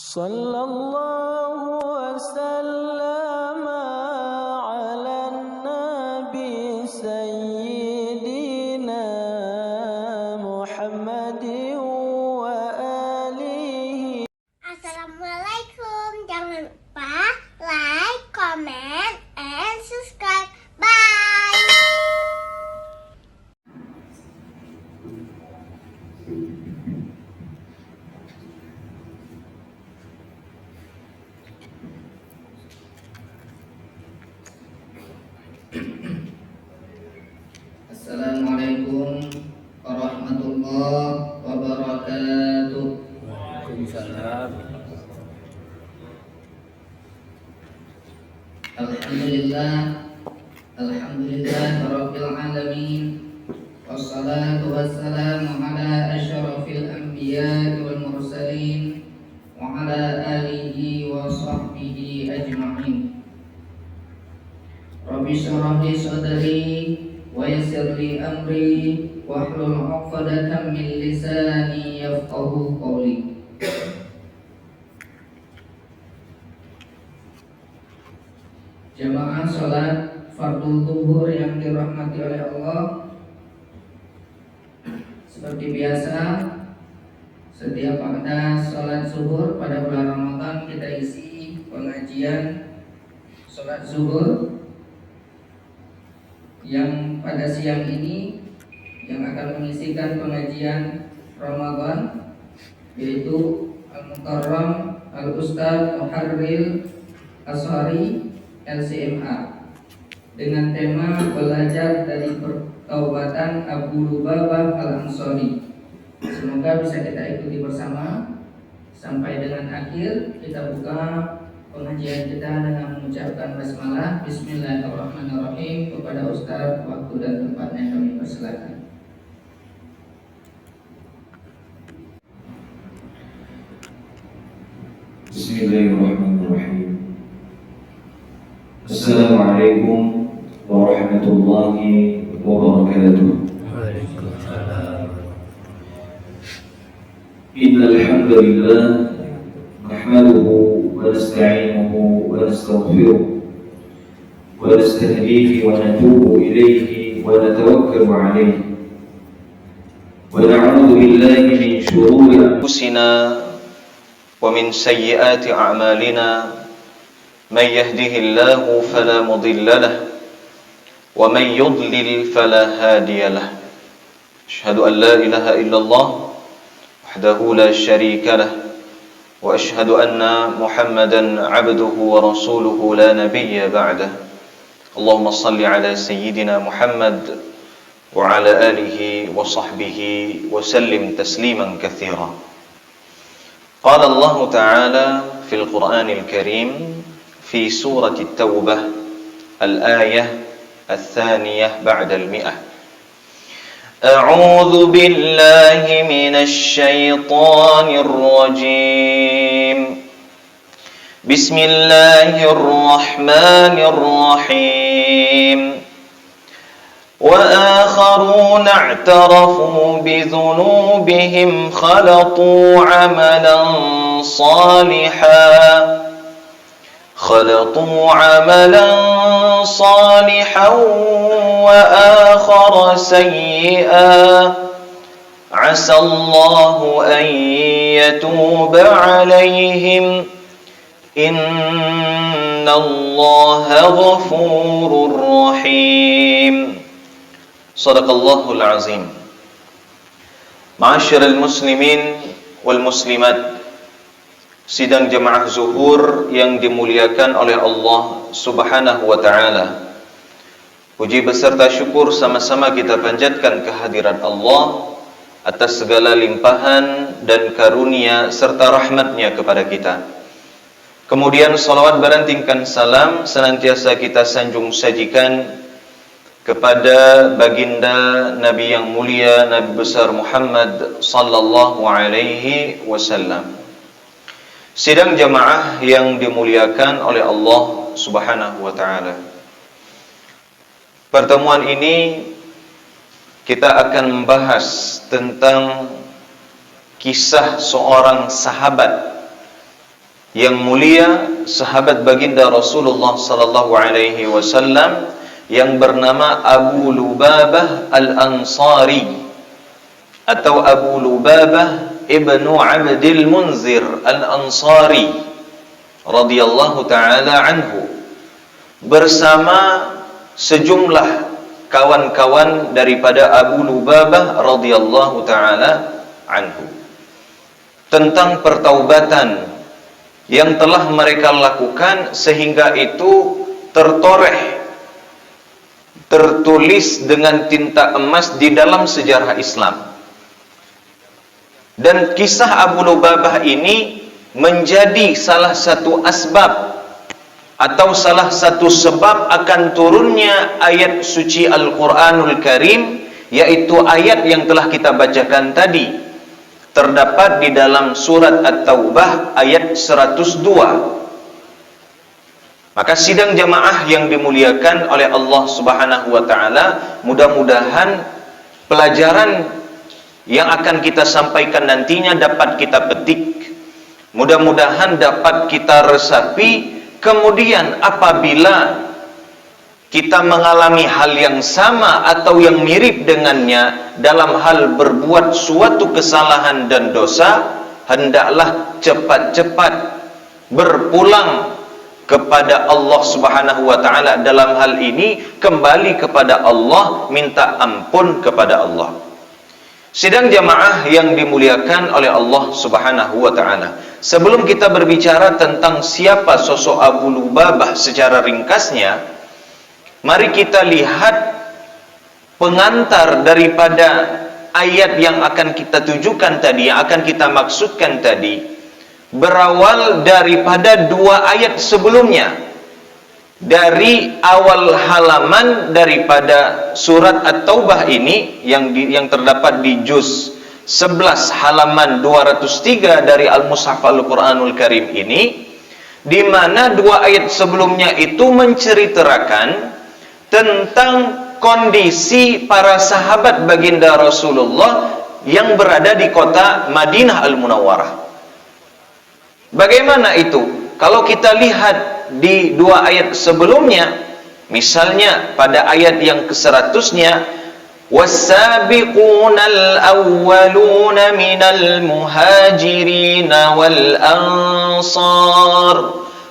Sallallahu wasallam ala nabi sayyidina Muhammadin wa alihi. Assalamualaikum, jangan lupa like, comment, and subscribe. Bye. Assalamualaikum warahmatullahi wabarakatuh. Waalaikumsalam. Alhamdulillah rabbil alamin. Wassalatu wassalamu ala asyrafil anbiya'i wal mursalin wa ala alihi wa sahbihi ajma'in. Rabbi shrah li sadri wa yassir li amri wahlul 'uqdatam min lisani yafqahu qawli. Jamaah salat fardhu zuhur yang dirahmati oleh Allah, seperti biasa setiap pada salat zuhur pada bulan Ramadan kita isi pengajian salat zuhur yang pada siang ini yang akan mengisikan pengajian Ramadan yaitu Al-Mukarram Al-Ustaz Muharrir Ashari LCMA dengan tema belajar dari pertaubatan Abu Lubabah Al-Ansari. Semoga bisa kita ikuti bersama sampai dengan akhir. Kita buka pengajian kita dengan mengucapkan basmalah. Bismillahirrahmanirrahim. Kepada Ustaz, waktu dan tempatnya kami persilakan. Bismillahirrahmanirrahim. Assalamualaikum warahmatullahi wabarakatuh. Waalaikumsalam. Innal hamdalillah nahmaduhu wa nasta'inuhu wa nastaghfiruh wa nastahdihi wa natubu ilayhi wa natawakkalu alayhi wa na'udzu billahi min shururi anfusina wa min sayyiati a'malina. من يهده الله فلا مضل له ومن يضلل فلا هادي له أشهد أن لا إله إلا الله وحده لا شريك له وأشهد أن محمدا عبده ورسوله لا نبي بعده اللهم صل على سيدنا محمد وعلى آله وصحبه وسلم تسليما كثيرا. قال الله تعالى في القرآن الكريم في سورة التوبة الآية 2 بعد 100. أعوذ بالله من الشيطان الرجيم. بسم الله الرحمن الرحيم. وآخرون اعترفوا بذنوبهم خلطوا عملا صالحا وآخر سيئا عسى الله أن يتوب عليهم إن الله غفور رحيم. صدق الله العظيم. Ma'asyiral muslimin wal muslimat, sidang jemaah zuhur yang dimuliakan oleh Allah Subhanahu wa ta'ala. Puji beserta syukur sama-sama kita panjatkan kehadirat Allah atas segala limpahan dan karunia serta rahmatnya kepada kita. Kemudian salawat berantingkan salam senantiasa kita sanjung sajikan kepada baginda Nabi yang mulia, Nabi besar Muhammad sallallahu alaihi wasallam. Sidang jamaah yang dimuliakan oleh Allah Subhanahu wa ta'ala. Pertemuan ini kita akan membahas tentang kisah seorang sahabat yang mulia, sahabat baginda Rasulullah sallallahu alaihi wasallam yang bernama Abu Lubabah Al-Ansari atau Abu Lubabah ibnu Abdil Munzir Al-Ansari radhiyallahu taala anhu bersama sejumlah kawan-kawan daripada Abu Lubabah radhiyallahu taala anhu tentang pertaubatan yang telah mereka lakukan sehingga itu tertulis dengan tinta emas di dalam sejarah Islam. Dan kisah Abu Lubabah ini menjadi salah satu asbab atau salah satu sebab akan turunnya ayat suci Al-Quranul Karim, yaitu ayat yang telah kita bacakan tadi, terdapat di dalam surat At-Taubah ayat 102. Maka sidang jamaah yang dimuliakan oleh Allah Subhanahu wa taala, mudah-mudahan pelajaran yang akan kita sampaikan nantinya dapat kita petik, mudah-mudahan dapat kita resapi. Kemudian apabila kita mengalami hal yang sama atau yang mirip dengannya dalam hal berbuat suatu kesalahan dan dosa, hendaklah cepat-cepat berpulang kepada Allah Subhanahu wa taala. Dalam hal ini kembali kepada Allah, minta ampun kepada Allah. Sidang jamaah yang dimuliakan oleh Allah Subhanahu wa taala, sebelum kita berbicara tentang siapa sosok Abu Lubabah secara ringkasnya, mari kita lihat pengantar daripada ayat yang akan kita tujukan tadi, yang akan kita maksudkan tadi, berawal daripada dua ayat sebelumnya. Dari awal halaman daripada surat At-Taubah ini yang terdapat di juz 11 halaman 203 dari Al-Mushaf Al-Quranul Karim ini, di mana dua ayat sebelumnya itu menceritakan tentang kondisi para sahabat baginda Rasulullah yang berada di kota Madinah Al-Munawwarah. Bagaimana itu? Kalau kita lihat di dua ayat sebelumnya, misalnya pada ayat yang ke-100-nya, was-sabiqunal awwaluna minal muhajirin wal ansar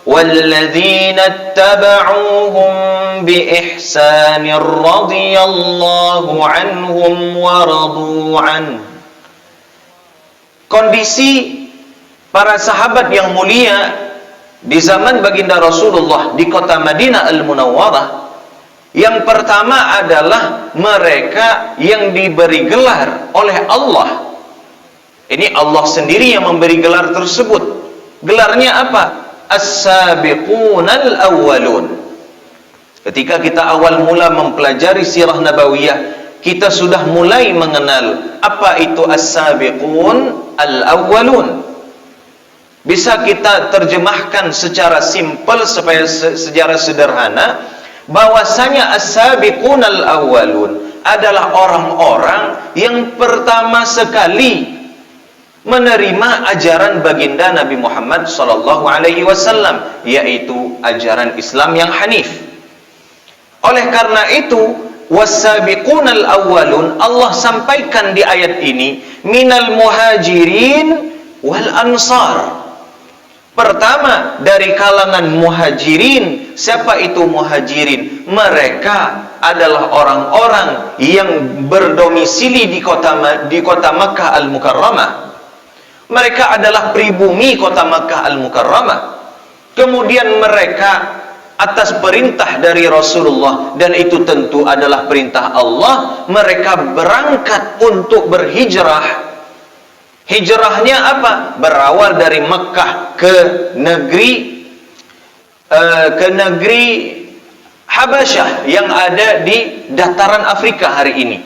walladzina ittaba'uuhum bi ihsanir radhiyallahu anhum wa radu an. Kondisi para sahabat yang mulia di zaman baginda Rasulullah di kota Madinah Al-Munawwarah, yang pertama adalah mereka yang diberi gelar oleh Allah. Ini Allah sendiri yang memberi gelar tersebut. Gelarnya apa? As-sabiqunal awwalun. Ketika kita awal mula mempelajari sirah nabawiyah, kita sudah mulai mengenal apa itu as-sabiqun al-awwalun. Bisa kita terjemahkan secara simpel supaya secara sederhana, bahwasanya as-sabiqunal awwalun adalah orang-orang yang pertama sekali menerima ajaran baginda Nabi Muhammad sallallahu alaihi wasallam, yaitu ajaran Islam yang hanif. Oleh karena itu, was-sabiqunal awwalun Allah sampaikan di ayat ini minal muhajirin wal ansar. Pertama dari kalangan muhajirin. Siapa itu muhajirin? Mereka adalah orang-orang yang berdomisili di kota Makkah Al-Mukarramah. Mereka adalah pribumi kota Makkah Al-Mukarramah. Kemudian mereka atas perintah dari Rasulullah, dan itu tentu adalah perintah Allah, mereka berangkat untuk berhijrah. Hijrahnya apa? Berawal dari Mekah ke negeri Habasyah yang ada di dataran Afrika hari ini.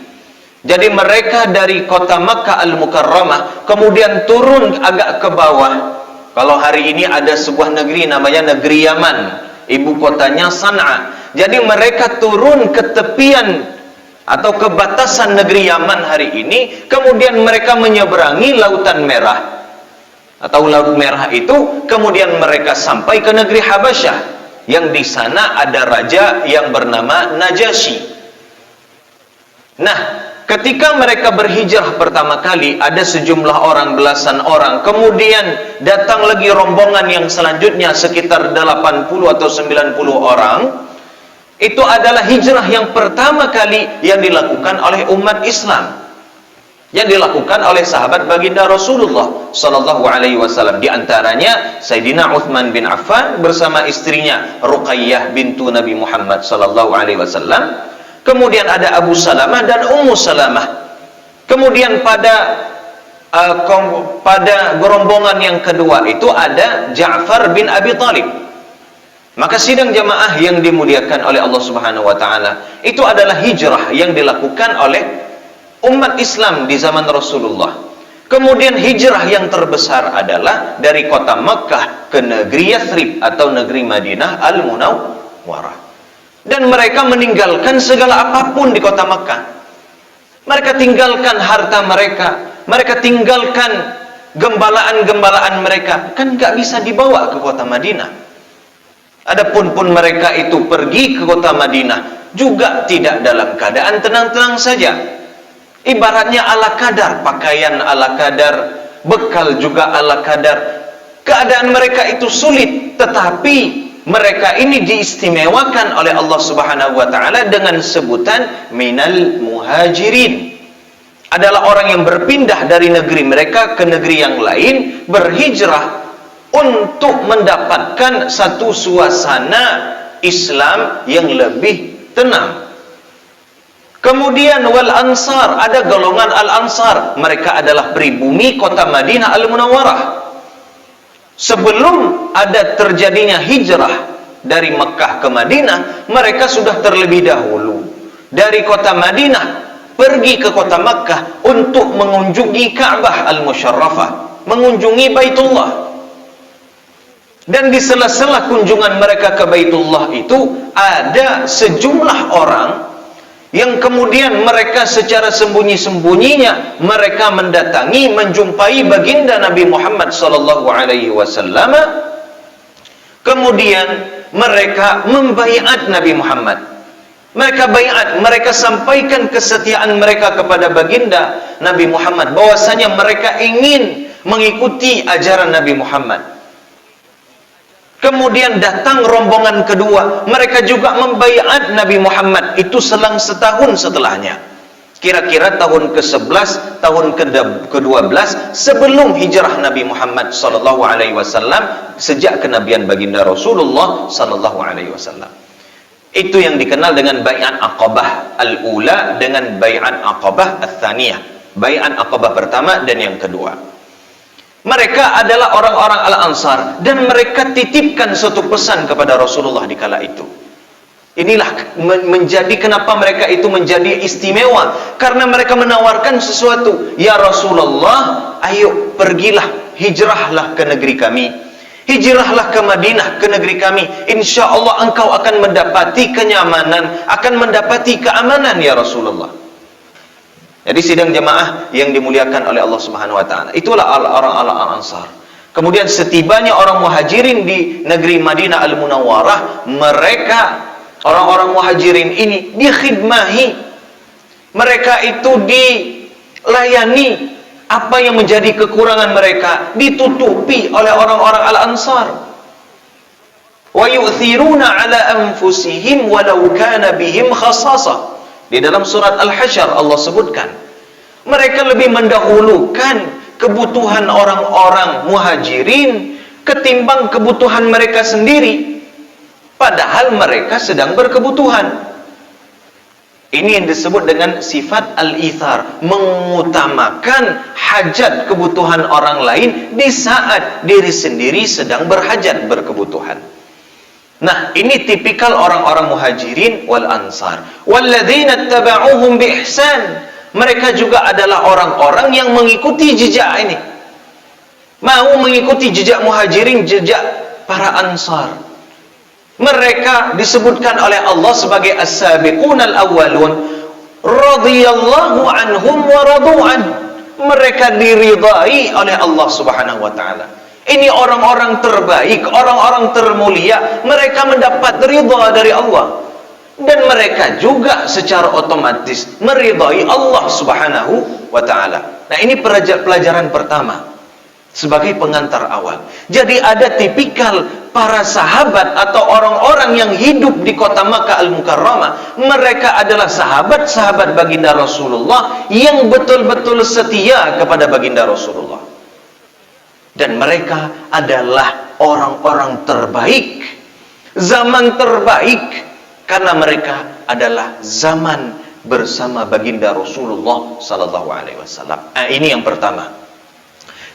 Jadi mereka dari kota Makkah Al-Mukarramah kemudian turun agak ke bawah. Kalau hari ini ada sebuah negeri namanya negeri Yaman, ibu kotanya San'a. Jadi mereka turun ke tepian atau ke batasan negeri Yaman hari ini, kemudian mereka menyeberangi Lautan Merah. atau Laut Merah itu, kemudian mereka sampai ke negeri Habasyah, yang di sana ada raja yang bernama Najasyi. Nah, ketika mereka berhijrah pertama kali, ada sejumlah orang, belasan orang, kemudian datang lagi rombongan yang selanjutnya sekitar 80 atau 90 orang. Itu adalah hijrah yang pertama kali yang dilakukan oleh umat Islam, yang dilakukan oleh sahabat baginda Rasulullah sallallahu alaihi wasallam. Di antaranya Sayyidina Utsman bin Affan bersama istrinya Ruqayyah bintu Nabi Muhammad sallallahu alaihi wasallam. Kemudian ada Abu Salamah dan Ummu Salamah. Kemudian pada gerombongan yang kedua itu ada Ja'far bin Abi Thalib. Maka sidang jamaah yang dimuliakan oleh Allah Subhanahu wa taala, itu adalah hijrah yang dilakukan oleh umat Islam di zaman Rasulullah. Kemudian hijrah yang terbesar adalah dari kota Makkah ke negeri Yathrib atau negeri Madinah Al-Munawwarah. Dan mereka meninggalkan segala apapun di kota Makkah. Mereka tinggalkan harta mereka, mereka tinggalkan gembalaan-gembalaan mereka, kan gak bisa dibawa ke kota Madinah. Adapun mereka itu pergi ke kota Madinah juga tidak dalam keadaan tenang-tenang saja. Ibaratnya ala kadar, pakaian ala kadar, bekal juga ala kadar. Keadaan mereka itu sulit, tetapi mereka ini diistimewakan oleh Allah Subhanahu wa taala dengan sebutan minal muhajirin. Adalah orang yang berpindah dari negeri mereka ke negeri yang lain, berhijrah untuk mendapatkan satu suasana Islam yang lebih tenang. Kemudian wal ansar, ada golongan al ansar, mereka adalah pribumi kota Madinah Al Munawwarah. Sebelum ada terjadinya hijrah dari Mekah ke Madinah, mereka sudah terlebih dahulu dari kota Madinah pergi ke kota Mekah untuk mengunjungi Ka'bah Al-Musyarrafah, mengunjungi Baitullah. Dan di sela-sela kunjungan mereka ke Baitullah itu ada sejumlah orang yang kemudian mereka secara sembunyi-sembunyinya mereka mendatangi, menjumpai baginda Nabi Muhammad sallallahu alaihi wasallam. Kemudian mereka membaiat Nabi Muhammad. Mereka baiat, mereka sampaikan kesetiaan mereka kepada baginda Nabi Muhammad, bahwasanya mereka ingin mengikuti ajaran Nabi Muhammad. Kemudian datang rombongan kedua, mereka juga membaiat Nabi Muhammad, itu selang setahun setelahnya. Kira-kira tahun ke-11, tahun ke-12 sebelum hijrah Nabi Muhammad sallallahu alaihi wasallam, sejak kenabian baginda Rasulullah sallallahu alaihi wasallam. Itu yang dikenal dengan bai'at Aqabah al-ula dengan bai'at Aqabah ats-tsaniyah. Bai'at Aqabah pertama dan yang kedua. Mereka adalah orang-orang Al-Ansar dan mereka titipkan suatu pesan kepada Rasulullah di kala itu. Inilah menjadi kenapa mereka itu menjadi istimewa, karena mereka menawarkan sesuatu. Ya Rasulullah, ayo pergilah, hijrahlah ke negeri kami. Hijrahlah ke Madinah, ke negeri kami. Insya Allah engkau akan mendapati kenyamanan, akan mendapati keamanan ya Rasulullah. Jadi sidang jamaah yang dimuliakan oleh Allah Subhanahu wa taala, itulah orang-orang Al-Ansar. Kemudian setibanya orang Muhajirin di negeri Madinah Al-Munawwarah, mereka orang-orang Muhajirin ini dikhidmahi. Mereka itu dilayani, apa yang menjadi kekurangan mereka ditutupi oleh orang-orang Al-Ansar. Wa yu'thiruna 'ala anfusihim walau kana bihim khassasah. Di dalam surat Al-Hasyr Allah sebutkan, mereka lebih mendahulukan kebutuhan orang-orang Muhajirin ketimbang kebutuhan mereka sendiri, padahal mereka sedang berkebutuhan. Ini yang disebut dengan sifat al-ithar, mengutamakan hajat kebutuhan orang lain di saat diri sendiri sedang berhajat, berkebutuhan. Nah, ini tipikal orang-orang Muhajirin wal Ansar. Walladzina ittaba'uhum bi ihsan. Mereka juga adalah orang-orang yang mengikuti jejak ini. Mau mengikuti jejak Muhajirin, jejak para Ansar. Mereka disebutkan oleh Allah sebagai as-sabiqunal awwalun radhiyallahu anhum wa radu an. Mereka diridai oleh Allah Subhanahu wa taala. Ini orang-orang terbaik, orang-orang termulia, mereka mendapat ridha dari Allah. Dan mereka juga secara otomatis meridai Allah Subhanahu wa taala. Nah, ini pelajaran pertama sebagai pengantar awal. Jadi ada tipikal para sahabat atau orang-orang yang hidup di kota Makkah Al-Mukarramah. Mereka adalah sahabat-sahabat baginda Rasulullah yang betul-betul setia kepada baginda Rasulullah. Dan mereka adalah orang-orang terbaik, zaman terbaik, karena mereka adalah zaman bersama baginda Rasulullah sallallahu alaihi wasallam. Ini yang pertama.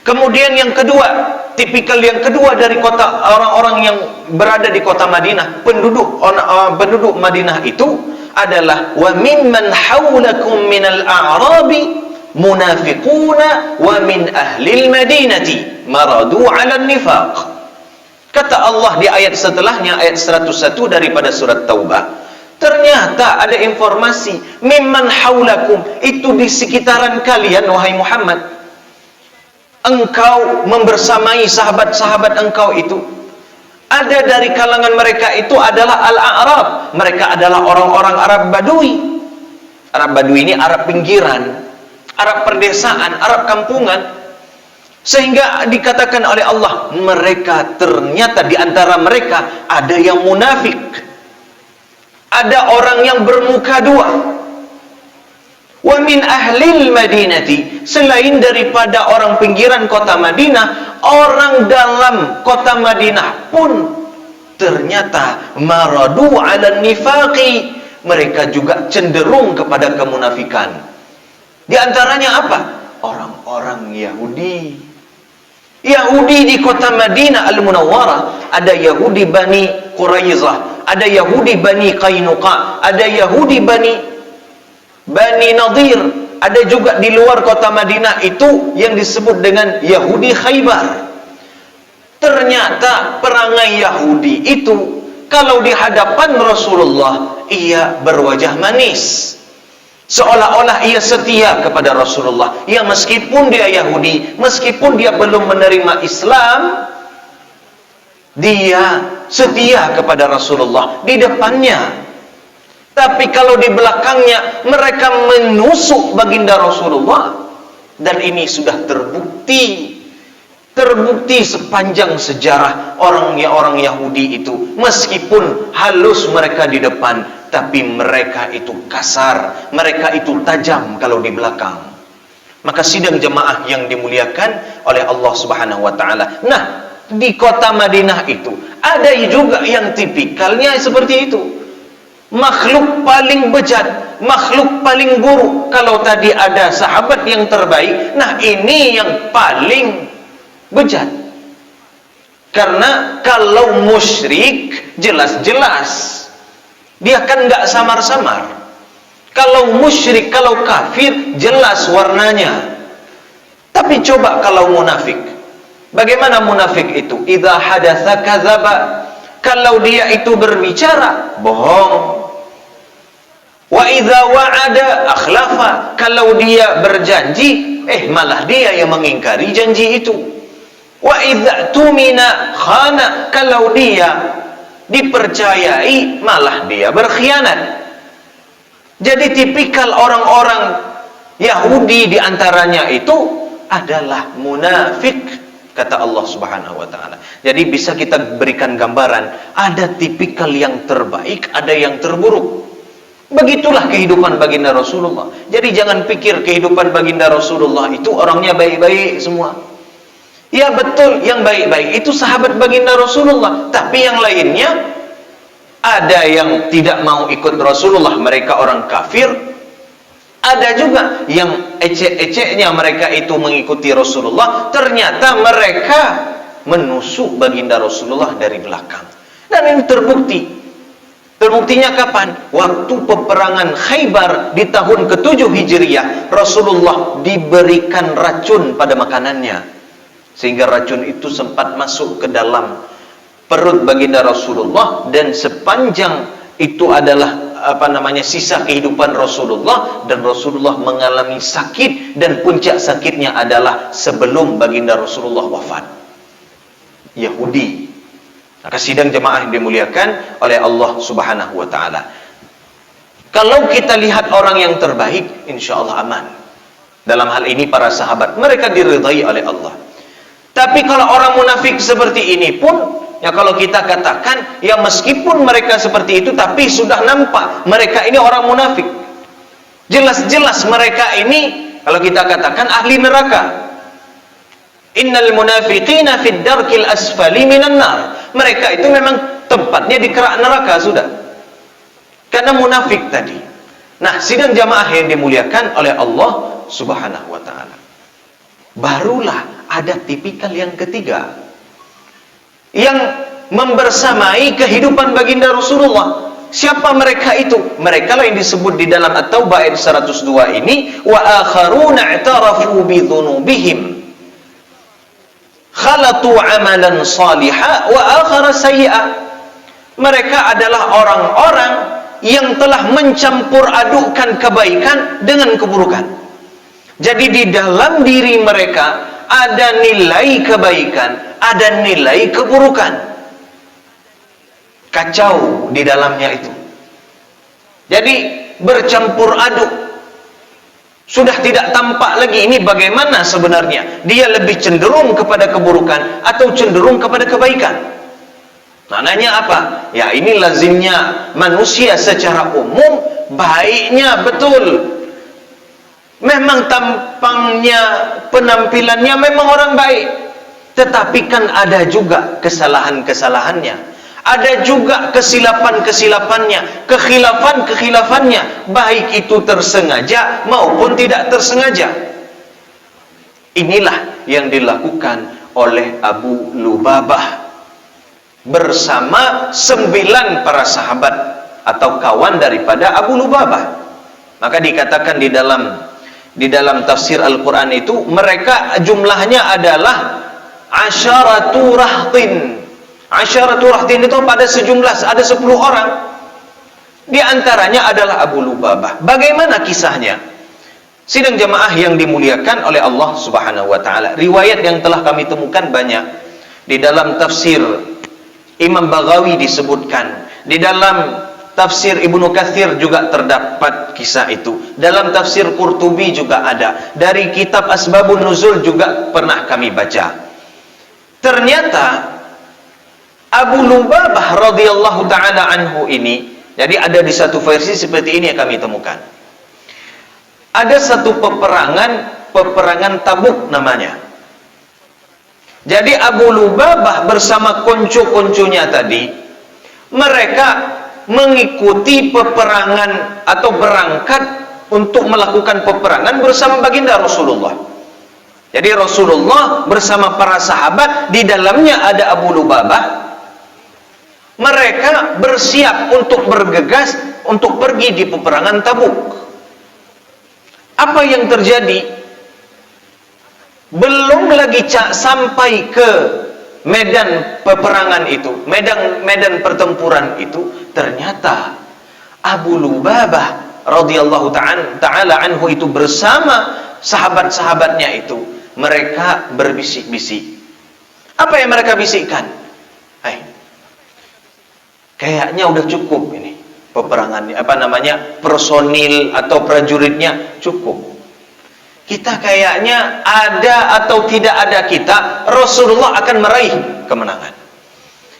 Kemudian yang kedua, tipikal yang kedua dari kota orang-orang yang berada di kota Madinah, penduduk Madinah itu adalah wa mimman haulakum minal a'rabi munafiquna wa min ahlil madinati maradu 'alan nifaq. Kata Allah di ayat setelahnya, ayat 101 daripada surat Taubah, ternyata ada informasi mimman haulakum, itu di sekitaran kalian wahai Muhammad. Engkau membersamai sahabat-sahabat engkau itu, ada dari kalangan mereka itu adalah al-a'rab. Mereka adalah orang-orang Arab Badui. Arab Badui ini Arab pinggiran, Arab perdesaan, Arab kampungan. Sehingga dikatakan oleh Allah, mereka ternyata di antara mereka ada yang munafik, ada orang yang bermuka dua. Wa min ahlil madinati, selain daripada orang pinggiran kota Madinah, orang dalam kota Madinah pun ternyata maradu 'alan nifaqi, mereka juga cenderung kepada kemunafikan. Di antaranya apa? Orang-orang Yahudi. Yahudi di kota Madinah Al-Munawwarah, ada Yahudi Bani Quraizah, ada Yahudi Bani Qainuqa, ada Yahudi Bani Nadir, ada juga di luar kota Madinah itu yang disebut dengan Yahudi Khaybar. Ternyata perangai Yahudi itu kalau di hadapan Rasulullah, ia berwajah manis, seolah-olah ia setia kepada Rasulullah. Ya, meskipun dia Yahudi, meskipun dia belum menerima Islam, dia setia kepada Rasulullah di depannya. Tapi kalau di belakangnya mereka menusuk baginda Rasulullah. Dan ini sudah terbukti sepanjang sejarah orang Yahudi itu. Meskipun halus mereka di depan, tapi mereka itu kasar, mereka itu tajam kalau di belakang. Maka sidang jemaah yang dimuliakan oleh Allah Subhanahu wa taala. Nah, di kota Madinah itu ada juga yang tipikalnya seperti itu. Makhluk paling bejat, makhluk paling buruk. Kalau tadi ada sahabat yang terbaik, nah ini yang paling bejat. Karena kalau musyrik jelas-jelas dia kan nggak samar-samar. Kalau musyrik, kalau kafir jelas warnanya. Tapi coba kalau munafik, bagaimana munafik itu? Idza hadatsa kadzaba, kalau dia itu berbicara bohong. Wa idza wa'ada akhlafa, kalau dia berjanji malah dia yang mengingkari janji itu. Wa idza tumina khana, kalau dia dipercayai malah dia berkhianat. Jadi tipikal orang-orang Yahudi diantaranya itu adalah munafik, kata Allah Subhanahu wa taala. Jadi bisa kita berikan gambaran, ada tipikal yang terbaik, ada yang terburuk. Begitulah kehidupan baginda Rasulullah. Jadi jangan pikir kehidupan baginda Rasulullah itu orangnya baik-baik semua. Ya betul, yang baik-baik itu sahabat baginda Rasulullah. Tapi yang lainnya, ada yang tidak mau ikut Rasulullah, mereka orang kafir. Ada juga yang ecek-eceknya mereka itu mengikuti Rasulullah, ternyata mereka menusuk baginda Rasulullah dari belakang. Dan ini terbukti. Terbuktinya kapan? Waktu peperangan Khaybar di tahun ke-7 Hijriah, Rasulullah diberikan racun pada makanannya, sehingga racun itu sempat masuk ke dalam perut baginda Rasulullah. Dan sepanjang itu adalah sisa kehidupan Rasulullah, dan Rasulullah mengalami sakit, dan puncak sakitnya adalah sebelum baginda Rasulullah wafat. Yahudi. Maka sidang jemaah yang dimuliakan oleh Allah Subhanahu wa taala. Kalau kita lihat orang yang terbaik, insya Allah aman. Dalam hal ini para sahabat, mereka diridhai oleh Allah. Tapi kalau orang munafik seperti ini pun, ya kalau kita katakan, ya meskipun mereka seperti itu, tapi sudah nampak mereka ini orang munafik. Jelas-jelas mereka ini, kalau kita katakan, ahli neraka. Innal munafiqina fid darkil asfali minan nar. Mereka itu memang tempatnya di kerak neraka sudah. Karena munafik tadi. Nah, sidang jamaah yang dimuliakan oleh Allah Subhanahu wa taala. Barulah ada tipikal yang ketiga yang membersamai kehidupan baginda Rasulullah. Siapa mereka itu? Mereka lah yang disebut di dalam At-Taubah ayat 102 ini, wa akharuna i'tarafu bi dzunubihim khalatu amalan salihah wa akhara sayyi'ah. Mereka adalah orang-orang yang telah mencampur adukkan kebaikan dengan keburukan. Jadi di dalam diri mereka ada nilai kebaikan, ada nilai keburukan. Kacau di dalamnya itu. Jadi bercampur aduk. Sudah tidak tampak lagi ini bagaimana sebenarnya. Dia lebih cenderung kepada keburukan atau cenderung kepada kebaikan. Maknanya apa? Ya ini lazimnya manusia secara umum, baiknya betul. Memang tampangnya, penampilannya memang orang baik. Tetapi kan ada juga kesalahan-kesalahannya. Ada juga kesilapan-kesilapannya, kekhilafan-kekhilafannya, baik itu tersengaja maupun tidak tersengaja. Inilah yang dilakukan oleh Abu Lubabah bersama 9 para sahabat atau kawan daripada Abu Lubabah. Maka dikatakan di dalam tafsir Al-Quran itu, mereka jumlahnya adalah asyaratu rahtin. Asyaratu rahtin itu pada sejumlah, ada 10 orang. Di antaranya adalah Abu Lubabah. Bagaimana kisahnya? Sidang jamaah yang dimuliakan oleh Allah Subhanahu wa taala. Riwayat yang telah kami temukan banyak. Di dalam tafsir Imam Baghawi disebutkan. Di dalam tafsir Ibnu Katsir juga terdapat kisah itu. Dalam tafsir Qurtubi juga ada. Dari kitab Asbabun Nuzul juga pernah kami baca. Ternyata Abu Lubabah radhiyallahu ta'ala anhu ini, jadi ada di satu versi seperti ini yang kami temukan. Ada satu peperangan Tabuk namanya. Jadi Abu Lubabah bersama konco-konconya tadi, mereka mengikuti peperangan atau berangkat untuk melakukan peperangan bersama baginda Rasulullah. Jadi Rasulullah bersama para sahabat, di dalamnya ada Abu Lubabah. Mereka bersiap untuk bergegas untuk pergi di peperangan Tabuk. Apa yang terjadi? Belum lagi sampai ke medan peperangan itu, medan pertempuran itu, ternyata Abu Lubabah radhiyallahu ta'ala anhu itu bersama sahabat-sahabatnya itu, mereka berbisik-bisik. Apa yang mereka bisikkan? Kayaknya udah cukup ini peperangannya, personil atau prajuritnya cukup. Kita kayaknya ada atau tidak ada kita, Rasulullah akan meraih kemenangan.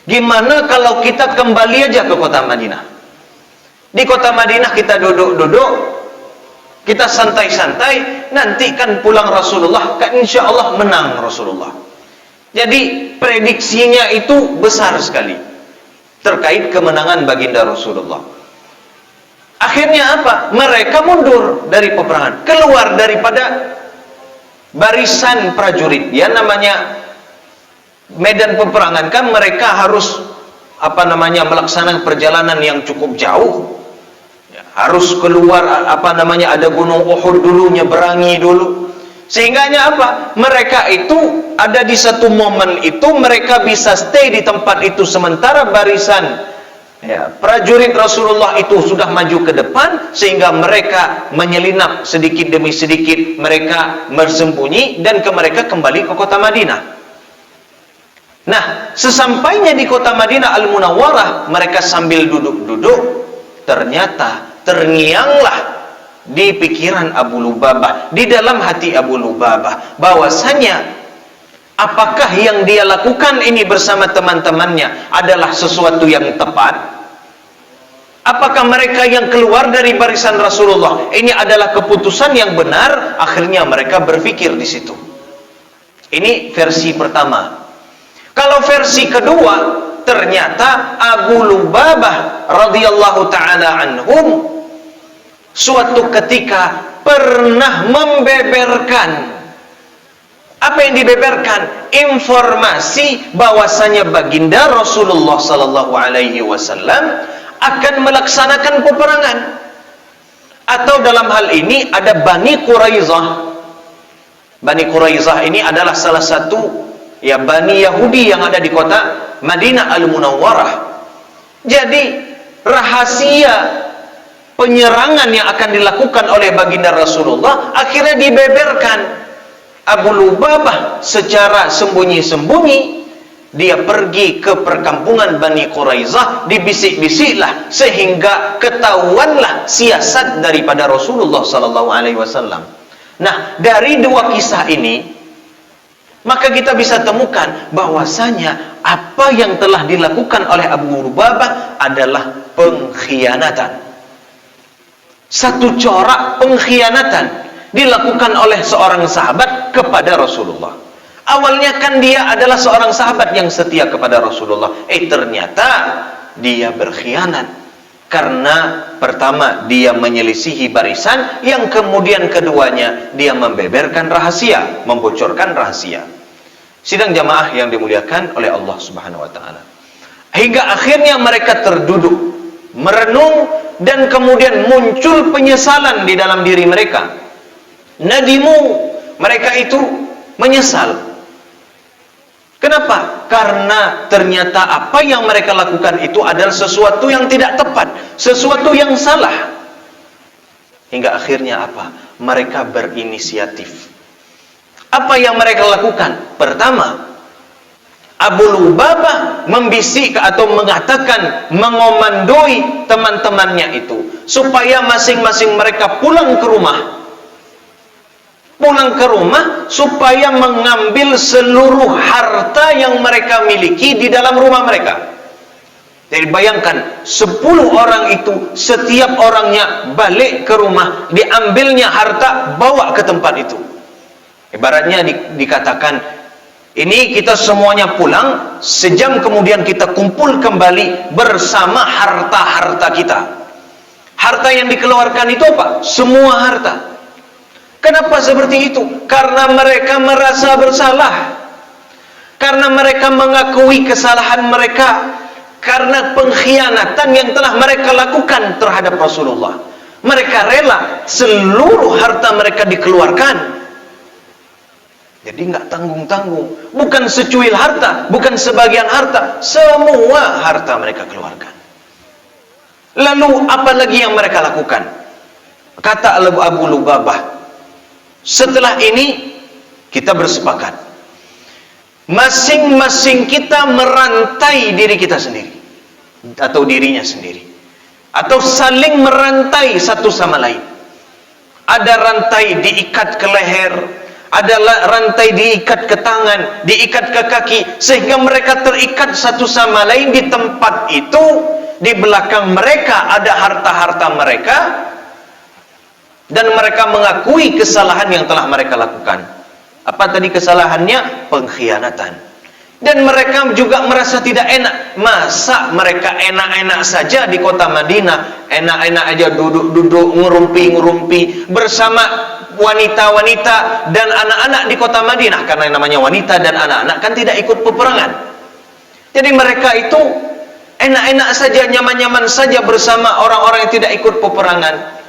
Gimana kalau kita kembali aja ke kota Madinah? Di kota Madinah kita duduk-duduk, kita santai-santai, nanti kan pulang Rasulullah, kan insya Allah menang Rasulullah. Jadi prediksinya itu besar sekali terkait kemenangan baginda Rasulullah. Akhirnya apa? Mereka mundur dari peperangan, keluar daripada barisan prajurit. Ya namanya medan peperangan kan mereka harus melaksanakan perjalanan yang cukup jauh. Ya, harus keluar ada gunung Uhud dulu, nyeberangi dulu. Sehingganya apa? Mereka itu ada di satu momen itu mereka bisa stay di tempat itu sementara barisan Ya, prajurit Rasulullah itu sudah maju ke depan sehingga mereka menyelinap sedikit demi sedikit, mereka bersembunyi dan mereka kembali ke kota Madinah. Nah, sesampainya di kota Madinah Al-Munawwarah, mereka sambil duduk-duduk, ternyata terngianglah di pikiran Abu Lubabah, di dalam hati Abu Lubabah, bahwasanya apakah yang dia lakukan ini bersama teman-temannya adalah sesuatu yang tepat? Apakah mereka yang keluar dari barisan Rasulullah ini adalah keputusan yang benar? Akhirnya mereka berpikir di situ. Ini versi pertama. Kalau versi kedua, ternyata Abu Lubabah radhiyallahu taala anhum suatu ketika pernah membeberkan. Apa yang dibeberkan? Informasi bahwasanya baginda Rasulullah sallallahu alaihi wasallam akan melaksanakan peperangan. Atau dalam hal ini ada Bani Quraizah. Bani Quraizah ini adalah salah satu Bani Yahudi yang ada di kota Madinah Al-Munawwarah. Jadi rahasia penyerangan yang akan dilakukan oleh baginda Rasulullah akhirnya dibeberkan. Abu Lubabah secara sembunyi-sembunyi dia pergi ke perkampungan Bani Quraizah, dibisik-bisiklah sehingga ketahuanlah siasat daripada Rasulullah sallallahu alaihi wasallam. Nah, dari dua kisah ini maka kita bisa temukan bahwasanya apa yang telah dilakukan oleh Abu Lubabah adalah pengkhianatan. Satu corak pengkhianatan dilakukan oleh seorang sahabat kepada Rasulullah. Awalnya kan dia adalah seorang sahabat yang setia kepada Rasulullah. Ternyata dia berkhianat. Karena pertama dia menyelisihi barisan, yang kemudian keduanya dia membeberkan rahasia, membocorkan rahasia. Sidang jamaah yang dimuliakan oleh Allah Subhanahu wa taala. Hingga akhirnya mereka terduduk, merenung, dan kemudian muncul penyesalan di dalam diri mereka. Nadimu, mereka itu menyesal. Kenapa? Karena ternyata apa yang mereka lakukan itu adalah sesuatu yang tidak tepat, sesuatu yang salah. Hingga akhirnya apa? Mereka berinisiatif. Apa yang mereka lakukan? Pertama, Abu Lubabah membisik atau mengatakan, mengomandoi teman-temannya itu supaya masing-masing mereka pulang ke rumah. Pulang ke rumah supaya mengambil seluruh harta yang mereka miliki di dalam rumah mereka. Jadi bayangkan 10 orang itu, setiap orangnya balik ke rumah, diambilnya harta, bawa ke tempat itu. Ibaratnya dikatakan, ini kita semuanya pulang, sejam kemudian kita kumpul kembali bersama harta-harta kita. Harta yang dikeluarkan itu apa? Semua harta. Kenapa seperti itu? Karena mereka merasa bersalah. Karena mereka mengakui kesalahan mereka. Karena pengkhianatan yang telah mereka lakukan terhadap Rasulullah. Mereka rela seluruh harta mereka dikeluarkan. Jadi nggak tanggung-tanggung. Bukan secuil harta, bukan sebagian harta. Semua harta mereka keluarkan. Lalu apa lagi yang mereka lakukan? Kata Abu Lubabah, setelah ini kita bersepakat, masing-masing kita merantai diri kita sendiri atau dirinya sendiri, atau saling merantai satu sama lain. Ada rantai diikat ke leher, ada rantai diikat ke tangan, diikat ke kaki, sehingga mereka terikat satu sama lain. Di tempat itu, di belakang mereka ada harta-harta mereka, dan mereka mengakui kesalahan yang telah mereka lakukan. Apa tadi kesalahannya? Pengkhianatan. Dan mereka juga merasa tidak enak. Masa mereka enak-enak saja di kota Madinah, enak-enak aja duduk-duduk, ngurumpi-ngurumpi bersama wanita-wanita dan anak-anak di kota Madinah. Karena yang namanya wanita dan anak-anak kan tidak ikut peperangan. Jadi mereka itu enak-enak saja, nyaman-nyaman saja bersama orang-orang yang tidak ikut peperangan.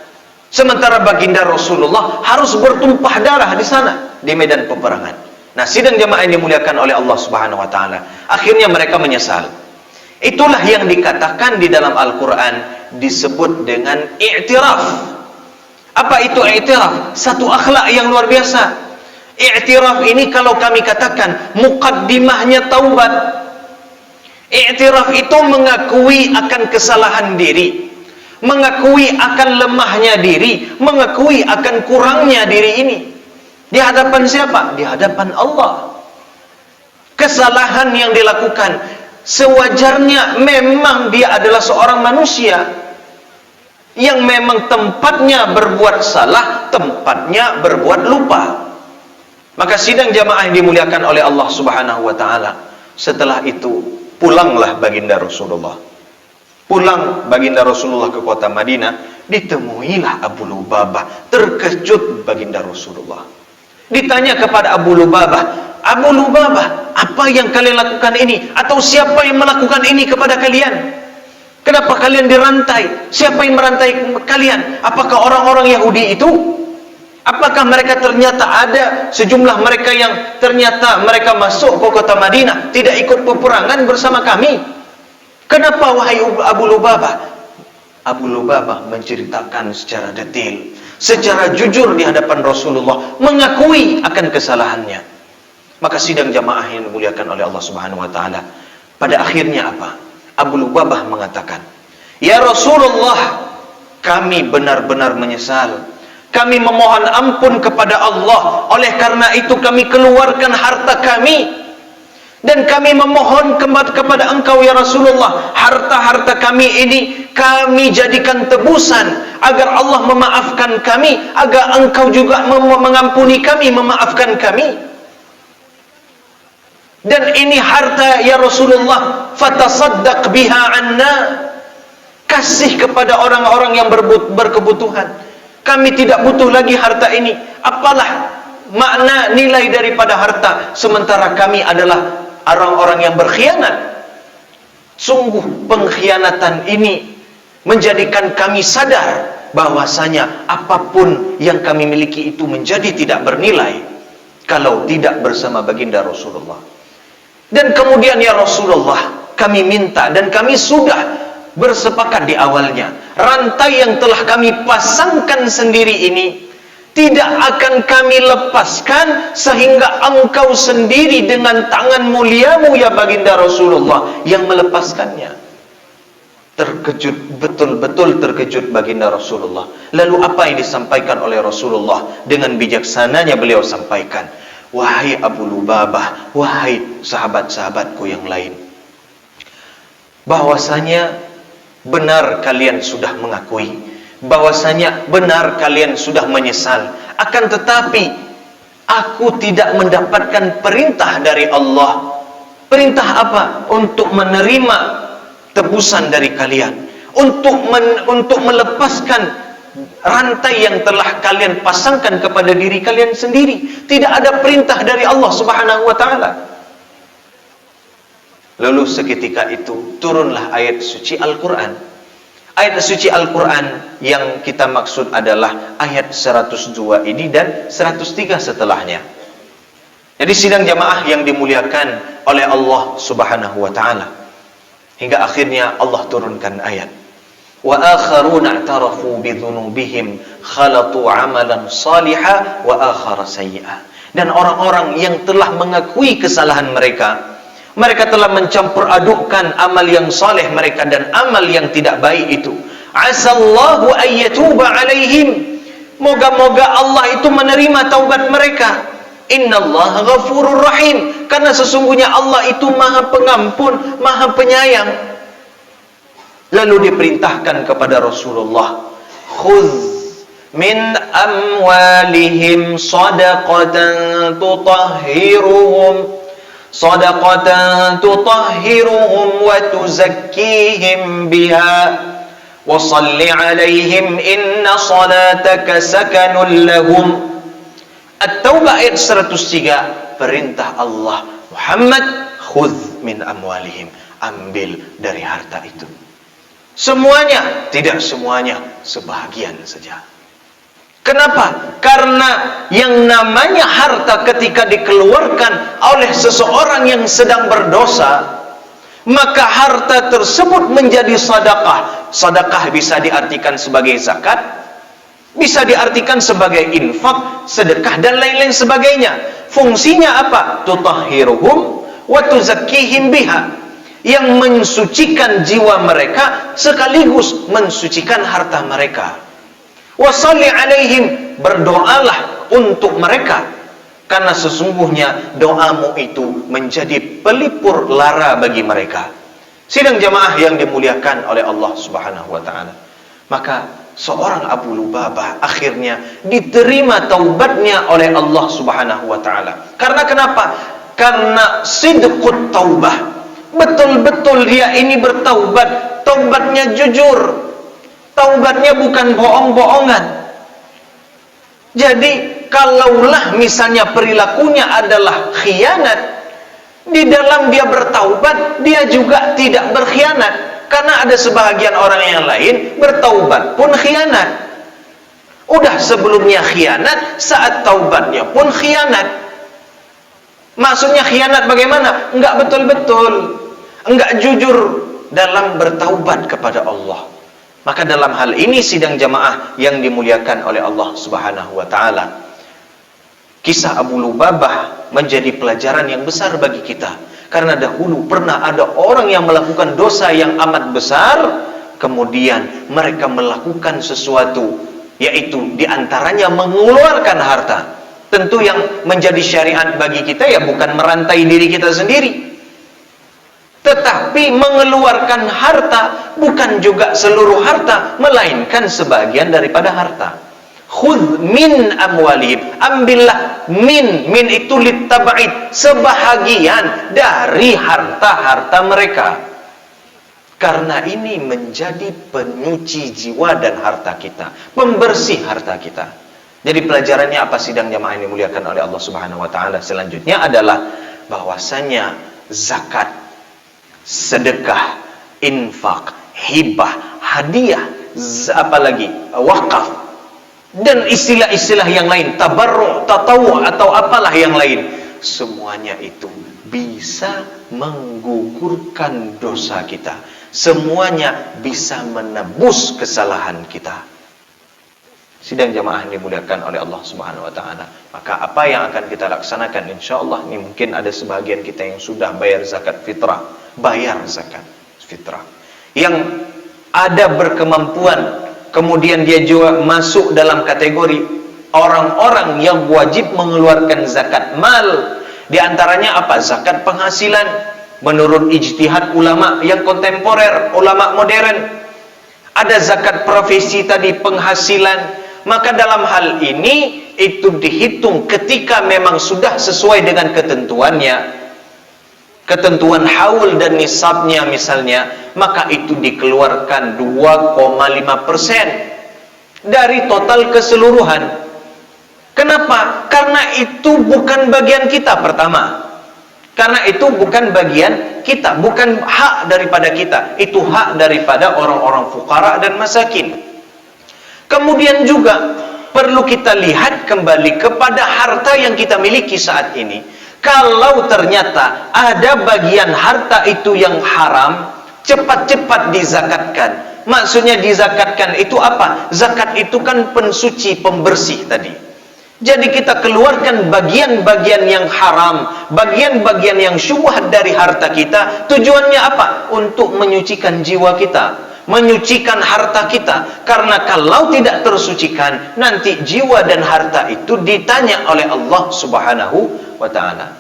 Sementara baginda Rasulullah harus bertumpah darah di sana, di medan peperangan. Nah, sidang jamaah yang dimuliakan oleh Allah Subhanahu wa taala, akhirnya mereka menyesal. Itulah yang dikatakan di dalam Al-Quran disebut dengan i'tiraf. Apa itu i'tiraf? Satu akhlak yang luar biasa. I'tiraf ini kalau kami katakan muqaddimahnya taubat. I'tiraf itu mengakui akan kesalahan diri, mengakui akan lemahnya diri, mengakui akan kurangnya diri ini. Di hadapan siapa? Di hadapan Allah. Kesalahan yang dilakukan sewajarnya, memang dia adalah seorang manusia yang memang tempatnya berbuat salah, tempatnya berbuat lupa. Maka sidang jamaah yang dimuliakan oleh Allah Subhanahu wa taala, setelah itu pulanglah baginda Rasulullah. Pulang baginda Rasulullah ke kota Madinah, ditemuilah Abu Lubabah. Terkejut baginda Rasulullah. Ditanya kepada Abu Lubabah, Abu Lubabah, apa yang kalian lakukan ini? Atau siapa yang melakukan ini kepada kalian? Kenapa kalian dirantai? Siapa yang merantai kalian? Apakah orang-orang Yahudi itu? Apakah mereka ternyata ada sejumlah mereka yang ternyata mereka masuk ke kota Madinah, tidak ikut peperangan bersama kami? Kenapa wahai Abu Lubabah? Abu Lubabah menceritakan secara detail, secara jujur di hadapan Rasulullah, mengakui akan kesalahannya. Maka sidang jamaah yang dimuliakan oleh Allah Subhanahu wa taala, pada akhirnya apa? Abu Lubabah mengatakan, "Ya Rasulullah, kami benar-benar menyesal. Kami memohon ampun kepada Allah. Oleh karena itu kami keluarkan harta kami, dan kami memohon kepada engkau ya Rasulullah, harta-harta kami ini kami jadikan tebusan agar Allah memaafkan kami, agar engkau juga mengampuni kami, memaafkan kami. Dan ini harta ya Rasulullah, fatasaddaq biha anna, kasih kepada orang-orang yang berkebutuhan. Kami tidak butuh lagi harta ini. Apalah makna nilai daripada harta, sementara kami adalah orang-orang yang berkhianat." Sungguh pengkhianatan ini menjadikan kami sadar bahwasanya apapun yang kami miliki itu menjadi tidak bernilai kalau tidak bersama baginda Rasulullah. Dan kemudian ya Rasulullah, kami minta dan kami sudah bersepakat di awalnya, rantai yang telah kami pasangkan sendiri ini tidak akan kami lepaskan sehingga engkau sendiri dengan tangan muliamu ya baginda Rasulullah yang melepaskannya. Terkejut, betul-betul terkejut baginda Rasulullah. Lalu apa yang disampaikan oleh Rasulullah? Dengan bijaksananya beliau sampaikan, "Wahai Abu Lubabah, wahai sahabat-sahabatku yang lain, bahwasanya benar kalian sudah mengakui, bahwasanya benar kalian sudah menyesal. Akan tetapi aku tidak mendapatkan perintah dari Allah." Perintah apa? Untuk menerima tebusan dari kalian, untuk melepaskan rantai yang telah kalian pasangkan kepada diri kalian sendiri. Tidak ada perintah dari Allah Subhanahu wa taala. Lalu seketika itu turunlah ayat suci Al-Quran. Ayat suci Al-Quran yang kita maksud adalah ayat 102 ini dan 103 setelahnya. Jadi sidang jamaah yang dimuliakan oleh Allah Subhanahu wa taala, hingga akhirnya Allah turunkan ayat, "Wa akharuna i'tarafu bi dzunubihim khalatu 'amalan shalihan wa akhara sayyi'ah." Dan orang-orang yang telah mengakui kesalahan mereka, mereka telah mencampur adukkan amal yang saleh mereka dan amal yang tidak baik itu. Asallahu ayyatuba alaihim. Moga-moga Allah itu menerima taubat mereka. Innallaha ghafurur rahim. Karena sesungguhnya Allah itu Maha Pengampun, Maha Penyayang. Lalu diperintahkan kepada Rasulullah, "Khudz min amwalihim sadaqatan tutahhiruhum wa tuzakkihim biha wa salli alaihim inna salataka sakanun lahum." At-Taubah ayat 103, perintah Allah, Muhammad, khudz min amwalihim, ambil dari harta itu. Semuanya? Tidak semuanya, sebahagian saja. Kenapa? Karena yang namanya harta ketika dikeluarkan oleh seseorang yang sedang berdosa, maka harta tersebut menjadi sedekah. Sedekah bisa diartikan sebagai zakat, bisa diartikan sebagai infak, sedekah dan lain-lain sebagainya. Fungsinya apa? Tutahhiruhum wa tuzakkihim biha, yang mensucikan jiwa mereka sekaligus mensucikan harta mereka. Wa shalli alaihim, berdoalah untuk mereka, karena sesungguhnya doamu itu menjadi pelipur lara bagi mereka. Sidang jamaah yang dimuliakan oleh Allah Subhanahu wa taala. Maka seorang Abu Lubabah akhirnya diterima taubatnya oleh Allah Subhanahu wa taala. Karena kenapa? Karena sidqut taubah. Betul-betul dia ini bertaubat, taubatnya jujur. Taubatnya bukan bohong-bohongan. Jadi kalaulah misalnya perilakunya adalah khianat, di dalam dia bertaubat dia juga tidak berkhianat. Karena ada sebahagian orang yang lain bertaubat pun khianat. Udah sebelumnya khianat, saat taubatnya pun khianat. Maksudnya khianat bagaimana? Enggak betul-betul, enggak jujur dalam bertaubat kepada Allah. Maka dalam hal ini sidang jamaah yang dimuliakan oleh Allah Subhanahu wa taala, kisah Abu Lubabah menjadi pelajaran yang besar bagi kita. Karena dahulu pernah ada orang yang melakukan dosa yang amat besar, kemudian mereka melakukan sesuatu, yaitu diantaranya mengeluarkan harta. Tentu yang menjadi syariat bagi kita ya bukan merantai diri kita sendiri, tetapi mengeluarkan harta, bukan juga seluruh harta, melainkan sebagian daripada harta. Khudh min amwalihim, ambillah min itu litab'id, sebahagian dari harta-harta mereka. Karena ini menjadi penyuci jiwa dan harta kita, pembersih harta kita. Jadi pelajarannya apa sidang jamaah yang dimuliakan oleh Allah Subhanahu wa taala? Selanjutnya adalah bahwasanya zakat, sedekah, infak, hibah, hadiah, apalagi wakaf, dan istilah-istilah yang lain, tabarru', tatawu' atau apalah yang lain, semuanya itu bisa menggugurkan dosa kita. Semuanya bisa menebus kesalahan kita. Sidang jamaah yang dimuliakan oleh Allah Subhanahu wa taala. Maka apa yang akan kita laksanakan insyaallah, ini mungkin ada sebagian kita yang sudah bayar zakat fitrah, bayar zakat fitrah. Yang ada berkemampuan, kemudian dia juga masuk dalam kategori orang-orang yang wajib mengeluarkan zakat mal. Di antaranya apa? Zakat penghasilan menurut ijtihad ulama yang kontemporer, ulama modern. Ada zakat profesi tadi, penghasilan. Maka dalam hal ini itu dihitung ketika memang sudah sesuai dengan ketentuannya, ketentuan haul dan nisabnya misalnya, maka itu dikeluarkan 2,5% dari total keseluruhan. Kenapa? Karena itu bukan bagian kita pertama. Karena itu bukan bagian kita, bukan hak daripada kita. Itu hak daripada orang-orang fuqara dan masakin. Kemudian juga perlu kita lihat kembali kepada harta yang kita miliki saat ini. Kalau ternyata ada bagian harta itu yang haram, cepat-cepat dizakatkan. Maksudnya dizakatkan itu apa? Zakat itu kan pensuci, pembersih tadi. Jadi kita keluarkan bagian-bagian yang haram, bagian-bagian yang syubhat dari harta kita. Tujuannya apa? Untuk menyucikan jiwa kita, menyucikan harta kita. Karena kalau tidak tersucikan, nanti jiwa dan harta itu ditanya oleh Allah Subhanahu wa ta'ala.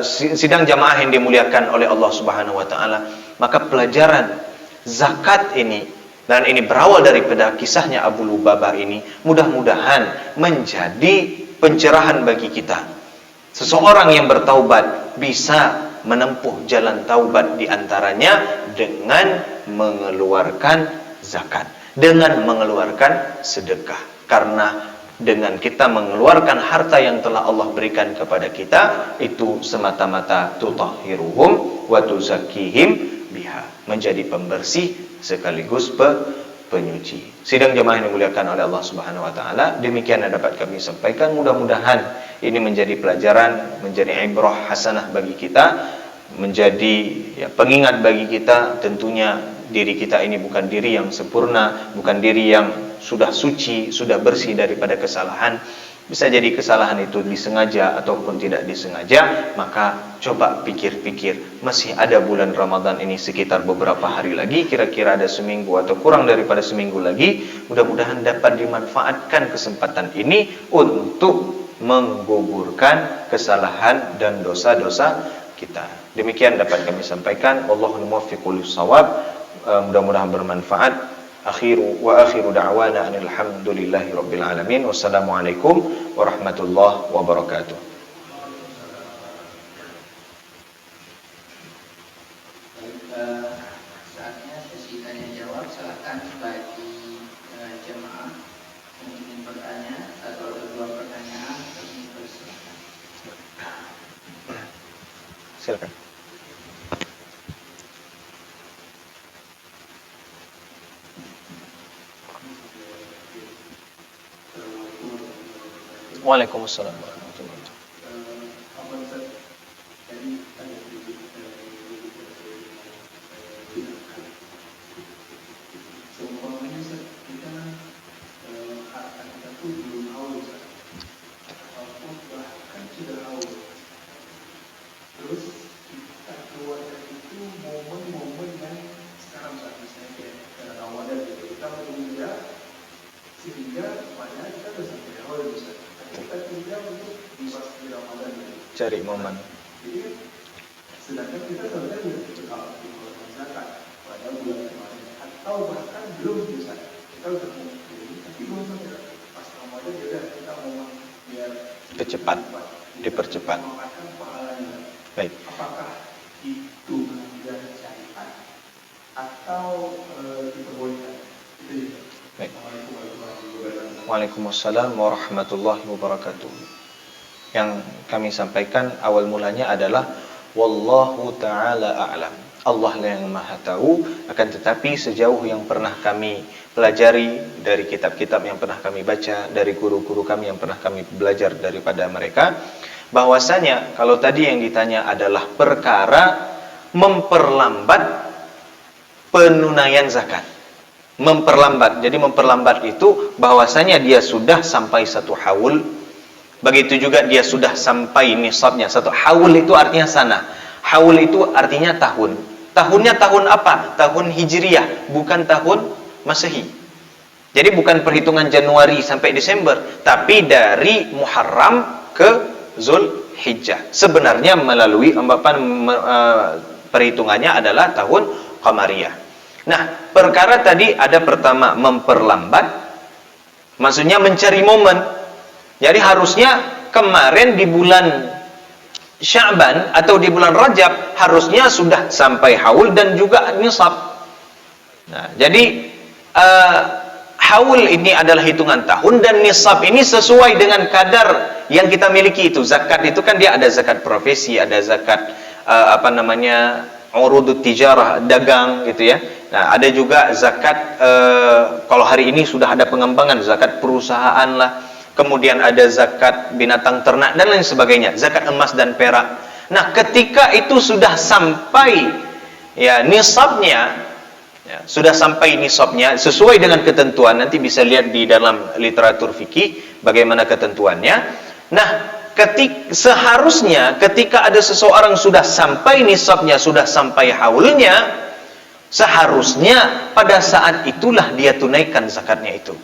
Sidang jamaah yang dimuliakan oleh Allah Subhanahu wa ta'ala, maka pelajaran zakat ini, dan ini berawal daripada kisahnya Abu Lubabah ini, mudah-mudahan menjadi pencerahan bagi kita. Seseorang yang bertaubat bisa menempuh jalan taubat, diantaranya dengan mengeluarkan zakat, dengan mengeluarkan sedekah. Karena dengan kita mengeluarkan harta yang telah Allah berikan kepada kita, itu semata-mata tutahhiruhum wa tuzakkihim biha, menjadi pembersih sekaligus penyuci. Sidang jemaah yang dimuliakan oleh Allah Subhanahu wa taala, demikian yang dapat kami sampaikan. Mudah-mudahan ini menjadi pelajaran, menjadi ibrah hasanah bagi kita. menjadi pengingat bagi kita. Tentunya diri kita ini bukan diri yang sempurna, bukan diri yang sudah suci, sudah bersih daripada kesalahan. Bisa jadi kesalahan itu disengaja ataupun tidak disengaja. Maka coba pikir-pikir, masih ada bulan Ramadan ini sekitar beberapa hari lagi, kira-kira ada seminggu atau kurang daripada seminggu lagi. Mudah-mudahan dapat dimanfaatkan kesempatan ini untuk menggugurkan kesalahan dan dosa-dosa kita. Demikian dapat kami sampaikan. Wallahul muwaffiqul shawab. Mudah-mudahan bermanfaat. Akhiru da'wana alhamdulillahi rabbil alamin. Wassalamualaikum warahmatullahi wabarakatuh. Saatnya sesi tanya jawab. Silakan bagi jemaah yang ingin bertanya atau ada dua pertanyaan, kami persilakan. Silakan. Waalaikumsalam warahmatullahi wabarakatuh. Seumpamanya kita harta kita tuh belum haus, ataupun bahkan sudah haus. Terus kita keluarkan itu momen-momen yang sekarang saat misalnya kayak Ramadan gitu, kita menunda sehingga padahal kita sudah sampai haus misalnya. Kita tinggal untuk di Ramadan gitu. Cari momen. Jadi sedangkan kita sebenarnya berhak mengeluarkan zakat pada bulan kemarin atau bahkan belum bisa, kita udah mau beli tapi belum sampai pas Ramadan ya udah kita mau biar dipercepat. memakan pahalanya. Baik. Apakah itu melanggar syariat atau diperbolehkan? Itu ya. Baik. Assalamualaikum warahmatullahi wabarakatuh. Waalaikumsalam warahmatullahi wabarakatuh. Yang kami sampaikan awal mulanya adalah wallahu ta'ala a'lam. Allah lah yang maha tahu. Akan tetapi sejauh yang pernah kami pelajari dari kitab-kitab yang pernah kami baca, dari guru-guru kami yang pernah kami belajar daripada mereka, bahwasanya kalau tadi yang ditanya adalah perkara memperlambat penunaian zakat. Memperlambat. Jadi memperlambat itu bahwasanya dia sudah sampai satu haul. Begitu juga dia sudah sampai nisabnya. Satu haul itu artinya sana. Haul itu artinya tahun. Tahunnya tahun apa? Tahun Hijriyah, bukan tahun Masehi. Jadi bukan perhitungan Januari sampai Desember, tapi dari Muharram ke Zulhijjah. Sebenarnya melalui perhitungannya adalah tahun Qamariyah. Nah, perkara tadi ada pertama memperlambat, maksudnya mencari momen. Jadi harusnya kemarin di bulan Sya'ban atau di bulan Rajab harusnya sudah sampai haul dan juga nisab. Nah, jadi haul ini adalah hitungan tahun dan nisab ini sesuai dengan kadar yang kita miliki itu. Zakat itu kan dia ada zakat profesi, ada zakat urudut tijarah, dagang gitu ya. Nah, ada juga zakat kalau hari ini sudah ada pengembangan, zakat perusahaan lah. Kemudian ada zakat binatang ternak dan lain sebagainya, zakat emas dan perak. Nah, ketika itu sudah sampai ya nisabnya, ya, sudah sampai nisabnya sesuai dengan ketentuan, nanti bisa lihat di dalam literatur fikih bagaimana ketentuannya. Nah, seharusnya ketika ada seseorang sudah sampai nisabnya, sudah sampai haulnya, seharusnya pada saat itulah dia tunaikan zakatnya itu.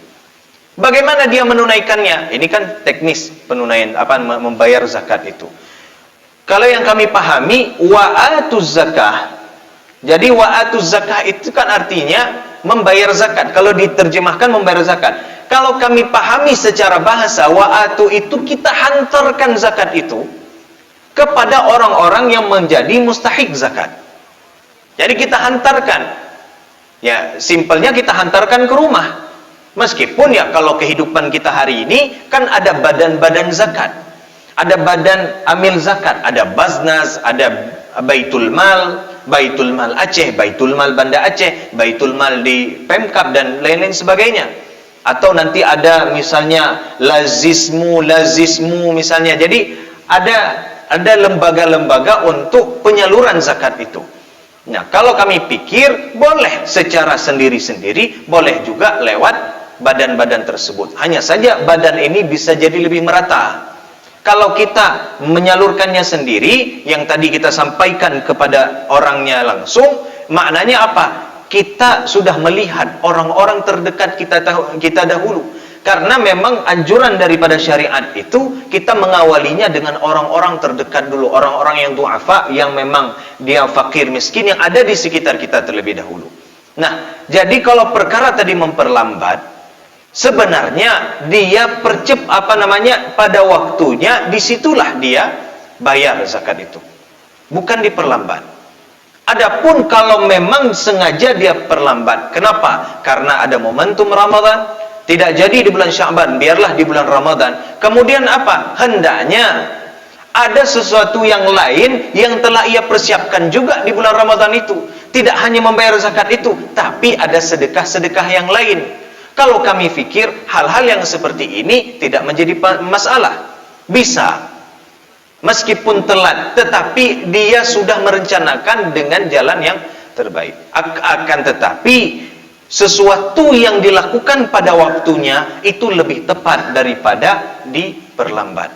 Bagaimana dia menunaikannya? Ini kan teknis penunaian membayar zakat itu. Kalau yang kami pahami wa'atuz zakah. Jadi wa'atuz zakah itu kan artinya membayar zakat. Kalau diterjemahkan membayar zakat. Kalau kami pahami secara bahasa, wa'atu itu kita hantarkan zakat itu kepada orang-orang yang menjadi mustahik zakat. Jadi kita hantarkan. Ya, simpelnya kita hantarkan ke rumah. Meskipun ya kalau kehidupan kita hari ini kan ada badan-badan zakat, ada badan amil zakat, ada Baznas, ada Baitul Mal Aceh, Baitul Mal Banda Aceh, Baitul Mal di Pemkab dan lain-lain sebagainya. Atau nanti ada misalnya lazismu misalnya. Jadi ada ada lembaga-lembaga untuk penyaluran zakat itu. Nah, kalau kami pikir boleh secara sendiri-sendiri, boleh juga lewat badan-badan tersebut. Hanya saja badan ini bisa jadi lebih merata. Kalau kita menyalurkannya sendiri, yang tadi kita sampaikan kepada orangnya langsung, maknanya apa? Kita sudah melihat orang-orang terdekat kita dahulu. Karena memang anjuran daripada syariat itu, kita mengawalinya dengan orang-orang terdekat dulu, orang-orang yang du'afa, yang memang dia fakir miskin, yang ada di sekitar kita terlebih dahulu. Nah, jadi kalau perkara tadi memperlambat, sebenarnya dia pada waktunya, disitulah dia bayar zakat itu, bukan diperlambat. Adapun kalau memang sengaja dia perlambat, kenapa? Karena ada momentum Ramadan, tidak jadi di bulan Sya'ban, biarlah di bulan Ramadan. Kemudian apa? Hendaknya ada sesuatu yang lain yang telah ia persiapkan juga di bulan Ramadan itu. Tidak hanya membayar zakat itu, tapi ada sedekah-sedekah yang lain. Kalau kami fikir hal-hal yang seperti ini tidak menjadi masalah. Bisa, meskipun telat, tetapi dia sudah merencanakan dengan jalan yang terbaik. Akan tetapi sesuatu yang dilakukan pada waktunya itu lebih tepat daripada diperlambat.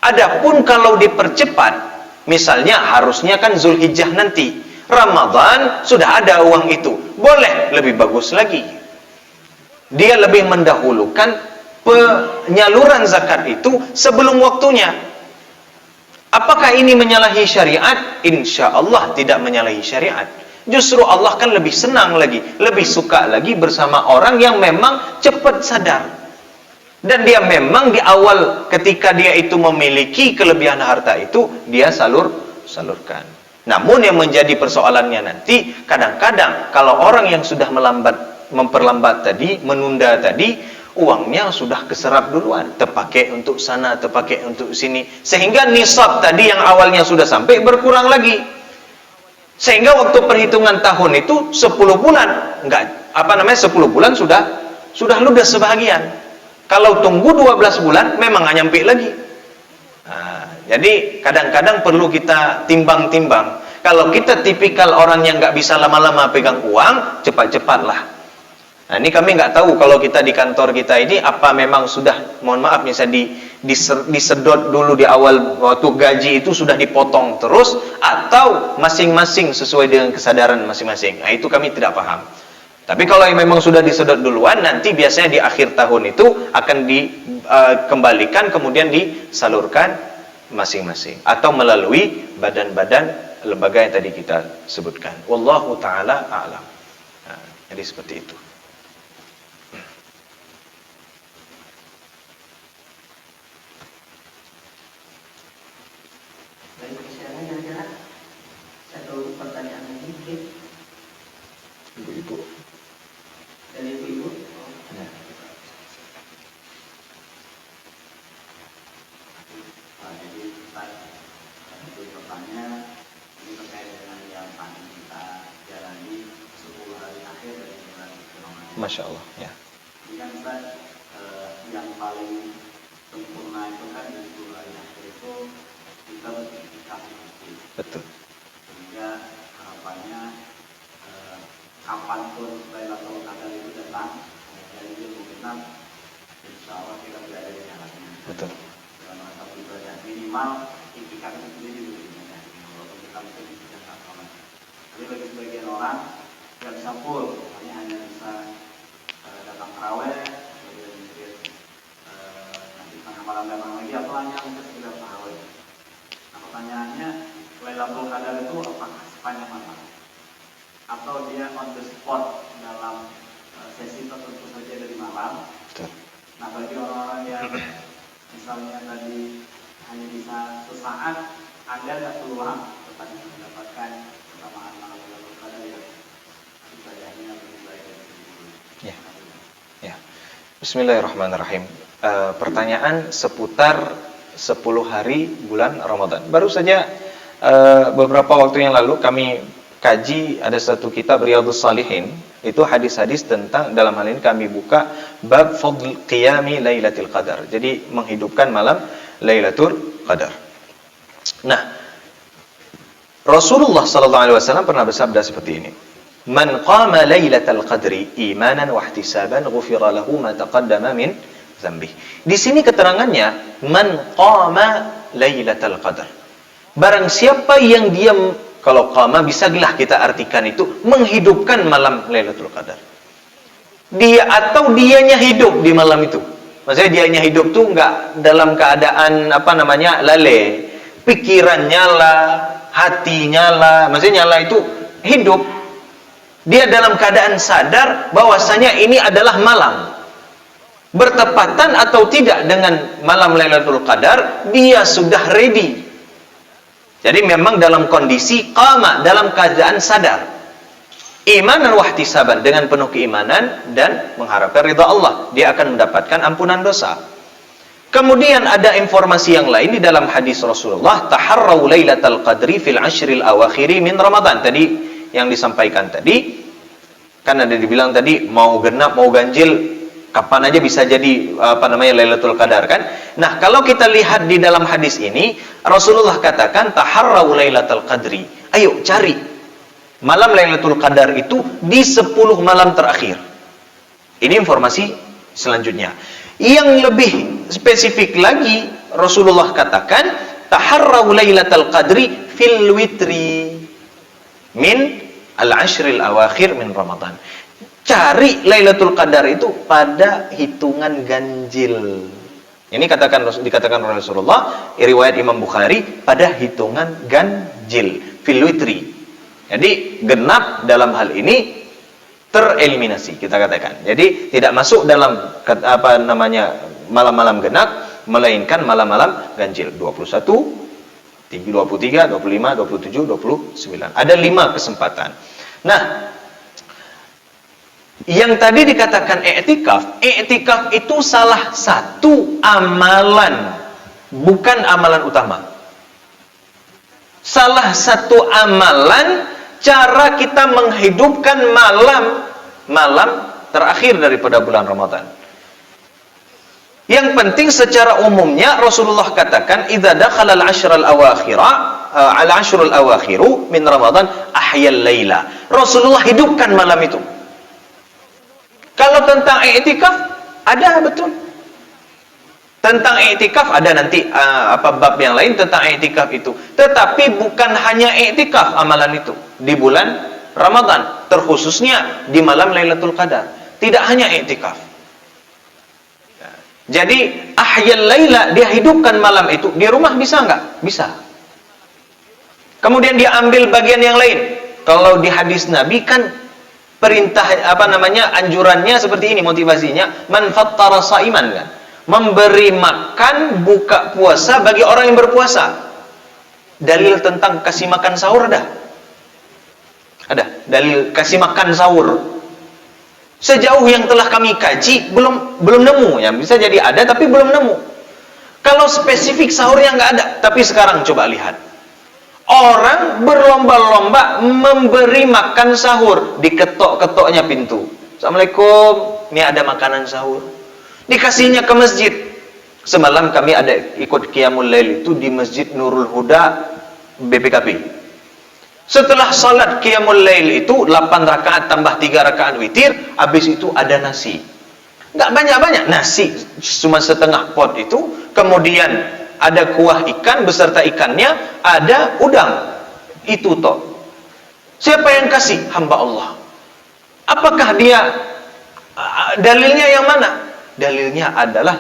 Adapun kalau dipercepat, misalnya harusnya kan Zulhijjah nanti, Ramadan sudah ada uang itu, boleh, lebih bagus lagi. Dia lebih mendahulukan penyaluran zakat itu sebelum waktunya. Apakah ini menyalahi syariat? Insya Allah tidak menyalahi syariat. Justru Allah kan lebih senang lagi, lebih suka lagi bersama orang yang memang cepat sadar. Dan dia memang di awal ketika dia itu memiliki kelebihan harta itu, dia salurkan. Namun yang menjadi persoalannya nanti, kadang-kadang kalau orang yang sudah memperlambat tadi, menunda tadi, uangnya sudah keserap duluan, terpakai untuk sana, terpakai untuk sini, sehingga nisab tadi yang awalnya sudah sampai berkurang lagi. Sehingga waktu perhitungan tahun itu 10 bulan, 10 bulan sudah ludes sebahagian. Kalau tunggu 12 bulan memang nggak nyampe lagi. Nah, jadi kadang-kadang perlu kita timbang-timbang. Kalau kita tipikal orang yang nggak bisa lama-lama pegang uang, cepat-cepatlah. Nah, ini kami nggak tahu kalau kita di kantor kita ini apa memang sudah, mohon maaf, misalnya disedot dulu di awal waktu gaji itu sudah dipotong terus, atau masing-masing sesuai dengan kesadaran masing-masing. Nah, itu kami tidak paham. Tapi kalau memang sudah disedot duluan, nanti biasanya di akhir tahun itu akan dikembalikan kemudian disalurkan masing-masing, atau melalui badan-badan lembaga yang tadi kita sebutkan. Wallahu ta'ala a'lam. Nah, jadi seperti itu. Satu pertanyaan lagi, Ibu-ibu. dari ibu-ibu. Ya. Jadi pertanyaan ini terkait dengan yang paling kita jalani 10 hari akhir dari bulan Ramadan. Masya Allah. Ya. Ini kan Ustaz, yang paling sempurna itu kan di 10 hari akhir itu kita beriktikaf di masjid. Betul. Sehingga harapannya kapanpun Lailatul Qadar itu datang, dari ilmu genap, insya Allah kita berada di jalannya. Betul. Dalam satu ibadah minimal iktikaf itu sendiri juga ibadah, walaupun kita mungkin tidak sholat. Tapi bagi sebagian orang yang bisa full, hanya bisa datang taraweh, kemudian mungkin nanti tengah malam datang lagi, atau hanya untuk sekedar taraweh. Nah, pertanyaannya, Lailatul Qadar itu apakah sepanjang malam? Atau dia on the spot dalam sesi tertentu saja dari malam? Betul. Nah, bagi orang-orang yang misalnya tadi hanya bisa sesaat, ada nggak peluang tetap mendapatkan keutamaan malam Lailatul Qadar yang ibadahnya lebih baik dari sebelumnya? Ya. Ya. Bismillahirrahmanirrahim. Pertanyaan seputar 10 hari bulan Ramadan. Baru saja beberapa waktu yang lalu kami kaji ada satu kitab Riyadhus Shalihin, itu hadis-hadis tentang, dalam hal ini kami buka bab fadl qiyami Lailatul Qadar. Jadi menghidupkan malam Lailatul Qadar. Nah, Rasulullah sallallahu alaihi wasallam pernah bersabda seperti ini. Man qama lailatal qadri imanan wa ihtisaban ghufira lahu ma taqaddama min dzambih. Di sini keterangannya man qama lailatal qadar. Barang siapa yang dia, kalau qama bisalah kita artikan itu menghidupkan malam Lailatul Qadar. Dia atau dianya hidup di malam itu. Maksudnya dianya hidup tuh enggak dalam keadaan lalai. Pikiran nyala, hati nyala. Maksudnya nyala itu hidup. Dia dalam keadaan sadar bahwasanya ini adalah malam. Bertepatan atau tidak dengan malam Lailatul Qadar, dia sudah ready. Jadi memang dalam kondisi qama, dalam keadaan sadar. Imanan wa ihtisaban, dengan penuh keimanan dan mengharapkan ridha Allah, dia akan mendapatkan ampunan dosa. Kemudian ada informasi yang lain di dalam hadis Rasulullah, taharrau lailatal qadri fil ashril awakhiri min Ramadan. Tadi yang disampaikan tadi, kan ada dibilang tadi mau genap mau ganjil kapan aja bisa jadi Lailatul Qadar kan. Nah, kalau kita lihat di dalam hadis ini, Rasulullah katakan taharrau lailatul qadri. Ayo cari malam Lailatul Qadar itu di 10 malam terakhir. Ini informasi selanjutnya. Yang lebih spesifik lagi, Rasulullah katakan taharrau lailatul qadri fil witri min al-ashril awakhir min Ramadan. Cari Lailatul Qadar itu pada hitungan ganjil. Ini dikatakan oleh Rasulullah, riwayat Imam Bukhari, pada hitungan ganjil, fil witri. Jadi genap dalam hal ini tereliminasi, kita katakan. Jadi tidak masuk dalam malam-malam genap, melainkan malam-malam ganjil. 21, 23, 25, 27, 29. Ada 5 kesempatan. Nah, yang tadi dikatakan i'tikaf itu salah satu amalan, bukan amalan utama. Salah satu amalan cara kita menghidupkan malam terakhir daripada bulan Ramadan. Yang penting secara umumnya Rasulullah katakan idza dakhala al-ashr al-awakhiru min Ramadan ahyal laila. Rasulullah hidupkan malam itu. Kalau tentang i'tikaf ada betul. Tentang i'tikaf ada nanti bab yang lain tentang i'tikaf itu. Tetapi bukan hanya i'tikaf amalan itu di bulan Ramadan, terkhususnya di malam Lailatul Qadar. Tidak hanya i'tikaf. Jadi ahyal laila, dia hidupkan malam itu di rumah bisa enggak? Bisa. Kemudian dia ambil bagian yang lain. Kalau di hadis Nabi kan perintah anjurannya seperti ini, motivasinya man fattara saiman kan, memberi makan buka puasa bagi orang yang berpuasa. Dalil tentang kasih makan sahur ada dalil kasih makan sahur. Sejauh yang telah kami kaji belum nemu ya, bisa jadi ada tapi belum nemu. Kalau spesifik sahurnya nggak ada, tapi sekarang coba lihat. Orang berlomba-lomba memberi makan sahur, diketok-ketoknya pintu. Assalamualaikum, ini ada makanan sahur. Dikasihnya ke masjid. Semalam kami ada ikut Qiyamul Lail itu di Masjid Nurul Huda BPKP. Setelah salat Qiyamul Lail itu 8 rakaat tambah 3 rakaat witir, habis itu ada nasi. Nggak banyak-banyak, nasi cuma setengah pot itu, kemudian ada kuah ikan beserta ikannya, ada udang. Itu toh. Siapa yang kasih? Hamba Allah. Apakah dia dalilnya yang mana? Dalilnya adalah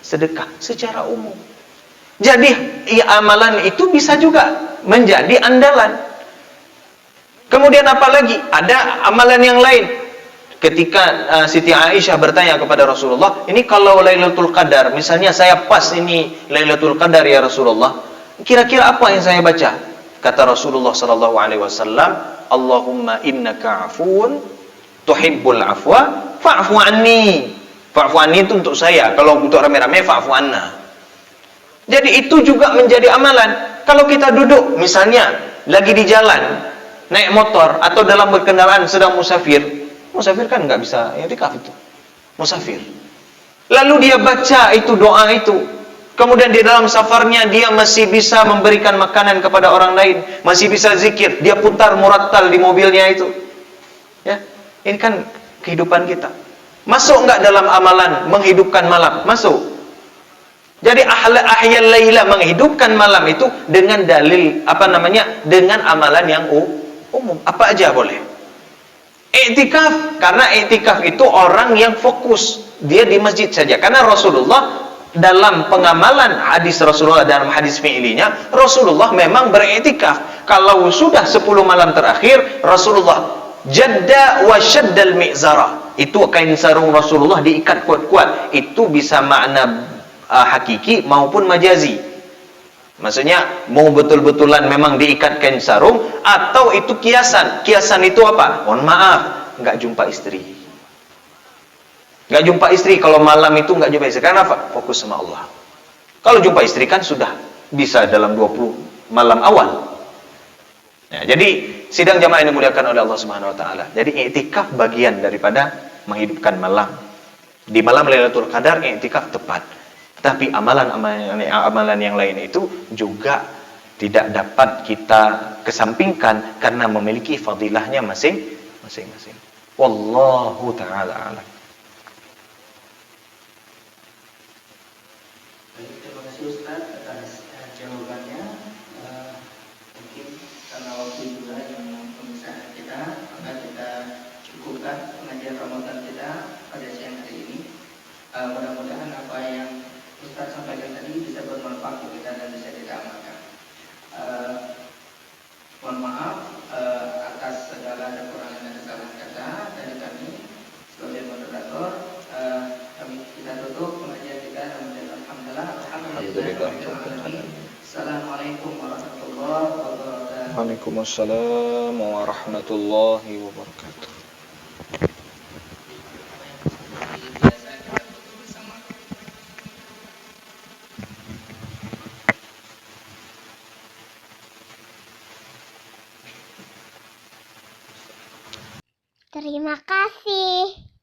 sedekah secara umum. Jadi amalan itu bisa juga menjadi andalan. Kemudian apa lagi? Ada amalan yang lain. Ketika Siti Aisyah bertanya kepada Rasulullah, ini kalau Lailatul Qadar, misalnya saya pas ini Lailatul Qadar ya Rasulullah, kira-kira apa yang saya baca? Kata Rasulullah sallallahu alaihi wasallam, Allahumma innaka afuun tuhibbul afwa fa'fu anni. Fa'fu anni itu untuk saya, kalau untuk rame-rame fa'fu anna. Jadi itu juga menjadi amalan. Kalau kita duduk misalnya lagi di jalan, naik motor atau dalam berkendaraan sedang musafir kan nggak bisa i'tikaf itu, musafir. Lalu dia baca itu doa itu, Kemudian di dalam safarnya dia masih bisa memberikan makanan kepada orang lain, masih bisa zikir, dia putar murattal di mobilnya itu. Ya, ini kan kehidupan kita. Masuk enggak dalam amalan menghidupkan malam? Masuk. Jadi ahyal laila, menghidupkan malam itu dengan dalil dengan amalan yang umum. Apa aja boleh. Iktikaf, karena iktikaf itu orang yang fokus, dia di masjid saja. Karena Rasulullah dalam pengamalan hadis Rasulullah, dalam hadis fi'ilinya, Rasulullah memang beriktikaf. Kalau sudah 10 malam terakhir, Rasulullah jadda wa syaddal mi'zara. Itu kain sarung Rasulullah diikat kuat-kuat. Itu bisa makna hakiki maupun majazi. Maksudnya mau betul-betulan memang diikat kain sarung, atau itu kiasan. Kiasan itu apa? Mohon maaf, nggak jumpa istri. Nggak jumpa istri kalau malam itu nggak jumpa istri. Karena apa? Fokus sama Allah. Kalau jumpa istri kan sudah bisa dalam 20 malam awal. Ya, jadi sidang jamaah yang dimuliakan oleh Allah Subhanahu wa taala. Jadi i'tikaf bagian daripada menghidupkan malam. Di malam Lailatul Qadar i'tikaf tepat. Tapi amalan yang lain itu juga tidak dapat kita kesampingkan karena memiliki fadilahnya masing-masing. Wallahu taala a'lam. Baik, terima kasih Ustaz atas jawabannya. Mungkin karena waktu juga yang pemirsa kita, maka kita cukupkan pengajian Ramadan kita pada siang hari ini. Mudah-mudahan apa yang Ustaz sampaikan tadi bisa bermanfaat untuk kita dan bisa kita amalkan. Mohon maaf atas segala kekurangan dan kesalahan kata dari kami sebagai moderator. Kita tutup pengajian kita dan alhamdulillah. Assalamualaikum warahmatullahi wabarakatuh. Waalaikumsalam warahmatullahi wabarakatuh. Terima kasih.